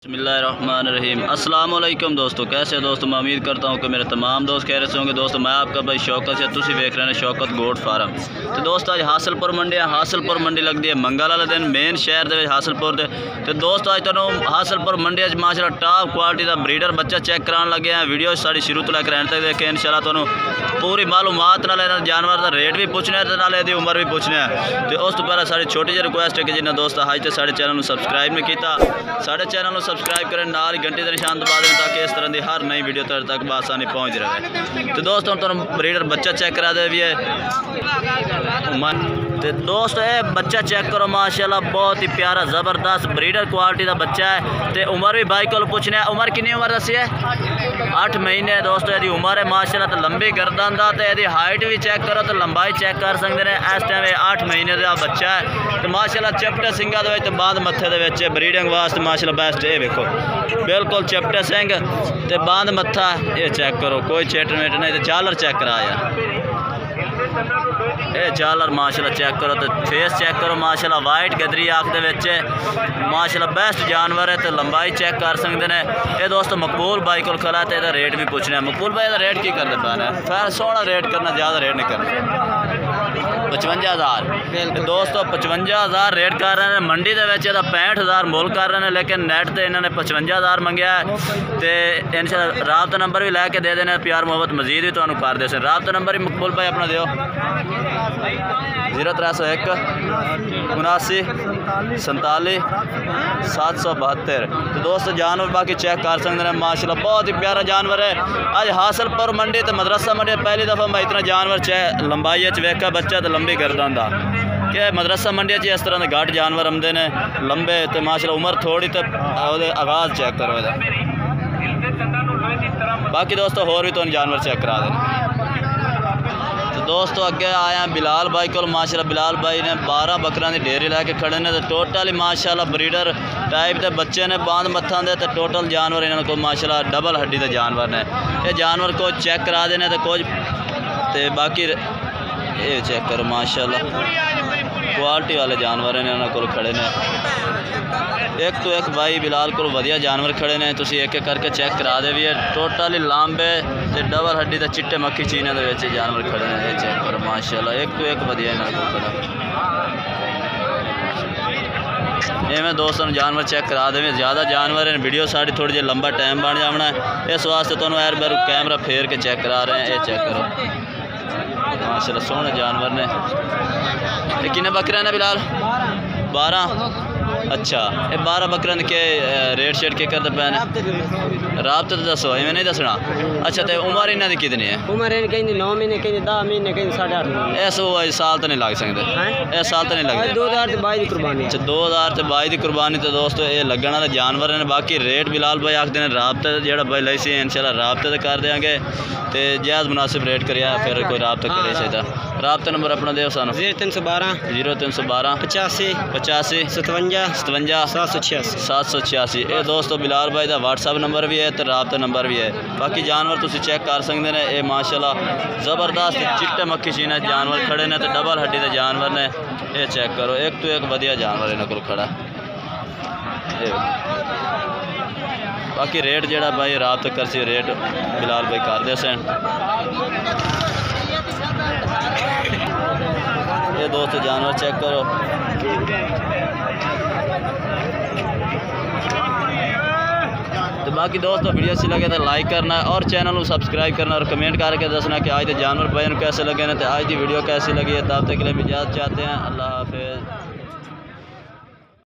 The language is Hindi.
बिस्मिल्लाहिर्रहमानिर्रहीम। अस्सलाम वालेकुम दोस्तों, कैसे दोस्तों? मैं उम्मीद करता हूँ कि मेरे तमाम दोस्त खैरियत से होंगे। दोस्तों मैं आपका भाई शौकत से तुसी वेख रहे हैं शौकत गोट फार्म। तो दोस्तों आज हासिलपुर मंडी है, हासिलपुर मंडी लगती है मंगल वाले दिन मेन शहर के हासिलपुर के। तो दोस्तों आज तुहानू हासिलपुर मंडी माशाअल्लाह टॉप क्वालिटी का ब्रीडर बच्चा चेक कराने लगे हैं। वीडियो सारी शुरू तो लैकर एंड तक देखें, इंशाल्लाह तुहानू पूरी मालूमात नाल जानवर का रेट भी पूछना है, नाल इसकी उम्र भी पूछना है। तो उस तो पहले सारी छोटी जी रिक्वेस्ट है कि जिन्हें दोस्त अज तक साढ़े चैनल को सबसक्राइब नहीं किया, साढ़े चैनल को सबसक्राइब करें, नाल घंटे का निशान दबा दें ताकि इस तरह की हर नई वीडियो तक आसानी पहुँच रहे। तो दोस्तों तुम ब्रीडर बच्चा चेक करा दे भी है। तो दोस्तों ये बच्चा चेक करो माशाल्लाह, बहुत ही प्यारा ज़बरदस्त ब्रीडर क्वालिटी का बच्चा है। तो उम्र भी भाई को पूछने है, उम्र कितनी उम्र दसी है? 8 महीने दोस्तों यदि उम्र है माशाल्लाह। तो लंबी गर्दन का तो यदि हाइट भी चेक करो तो लंबाई चेक कर सकते हैं। इस टाइम 8 महीने का बच्चा है। तो माशाल्लाह चपटे सिंगा के बांध मत्थे के ब्रीडिंग वास्ते माशाल्लाह बेस्ट है। देखो बिल्कुल चपटे सिंह ते बांध मत्था, ये चेक करो, कोई चेट मेट नहीं। तो झालर चेक करा यार, ये झालर माशाल्लाह चेक करो। तो फेस चेक करो माशाल्लाह, वाइट गदरी आँख के माशाल्लाह बेस्ट जानवर है। तो लंबाई चेक कर सकते हैं। ये दोस्तों मकबूल भाई को खड़ा है, तो रेट भी पूछना है। मकबूल भाई का रेट की करते पैना है? फिर सोना रेट करना, ज़्यादा रेट नहीं करना। 55,000 दोस्तों 55,000 रेट कर रहे हैं। मंडी के 65,000 मोल कर रहे हैं, लेकिन नैट से इन्होंने 55,000 मंगया है। तो इंशाल्लाह राबता नंबर भी लैके दे देने, प्यार मोहब्बत मजीद भी तुम्हें कर दे। राबता नंबर भी मकबूल भाई अपना दो 0301 79 47 772। तो दोस्तों जानवर बाकी चेक कर सकते हैं माशाल्लाह, बहुत ही प्यारा जानवर है। आज हासिलपुर मंडी तो मदरसा मंडी पहली दफ़ा मैं इतना जानवर चेक लंबाई वेखा बच्चा तो लंबी गर्दन का कि मदरसा मंडी इस तरह के घट जानवर आते हैं लंबे। तो माशाल्लाह उम्र थोड़ी तो आगाज़ चेक करो इहदा। बाकी दोस्तों होर भी तुम जानवर चेक करा दें। दोस्तों अगे आया बिलाल भाई को माशाल्लाह, बिलाल भाई ने 12 बकरा की डेयरी लैके खड़े ने। तो टोटल ही माशाल्लाह ब्रीडर टाइप के बच्चे ने बांध मत्था दे। तो टोटल जानवर इन्होंने को माशाल्लाह डबल हड्डी के जानवर ने। ये जानवर को चेक करा देने तो कुछ तो बाकी ये चेक करो माशाल्लाह क्वालिटी वाले जानवर इन्होंने को खड़े ने। एक तो एक भाई बिलाल को वधिया जानवर खड़े ने, तुसी एक एक करके चेक करा दे भी है। टोटली लांबे ते डबल हड्डी ते चिट्टे मक्खी चीने के जानवर खड़े ने। ये चेक करो माशाल्लाह, एक तो एक वधिया इन्होंने को खड़ा। मैं दोस्तों जानवर चेक करा दे। ज़्यादा जानवर है, वीडियो साड़ी थोड़ी जी लंबा टाइम बन जाना है, इस वास्ते तुहानू एर बार कैमरा फेर के चेक करा रहे हैं। ये चेक करो माशाल्लाह सोहने जानवर ने। कितने बकरे ने बिलाल? 12। अच्छा ये 12 बकरे के रेट शेट के करते पैन? राबते तो दसो, इवें नहीं दसना। अच्छा तो उम्र इन्हों की कितनी है? उम्र कहीं 9 महीने, कहीं 10 महीने, कहीं 8.5 महीने। इस साल तो नहीं लग सकते, इस साल तो नहीं लगते। 2022 की कुर्बानी। अच्छा 2022 की कुर्बानी। तो दोस्तों ये लगने वाले जानवर हैं। बाकी रेट बिलाल भाई आखते हैं राबते जो भाई लाई सी इंशाल्लाह राबते कर देंगे। तो जायज़ मुनासिब रेट करिए, फिर कोई राबता करे चाहिए। राबता नंबर अपना दो सानू 0312 85 85 57 786 786। ये दोस्तों बिलाल भाई का व्हाट्सअप नंबर भी है तो राबता नंबर भी है। बाकी जानवर तुम चेक कर सकते हैं। ये माशाल्लाह ज़बरदस्त चिट्टे मक्खी चीने जानवर खड़े ने। तो डबल हड्डी के जानवर ने। ये चेक करो, एक तो एक वधिया जानवर इन्हों को खड़ा। बाकी रेट जोड़ा भाई रात कर सी रेट बिलाल भाई कर दे सन। ये दोस्तों जानवर चेक करो। तो बाकी दोस्तों वीडियो अच्छी लगे तो लाइक करना है और चैनल को सब्सक्राइब करना और कमेंट करके दसना कि आज के जानवर भाई कैसे लगे ना। तो आज की वीडियो कैसी लगी है, तब तक के लिए इजाज़त चाहते हैं। अल्लाह हाफिज़।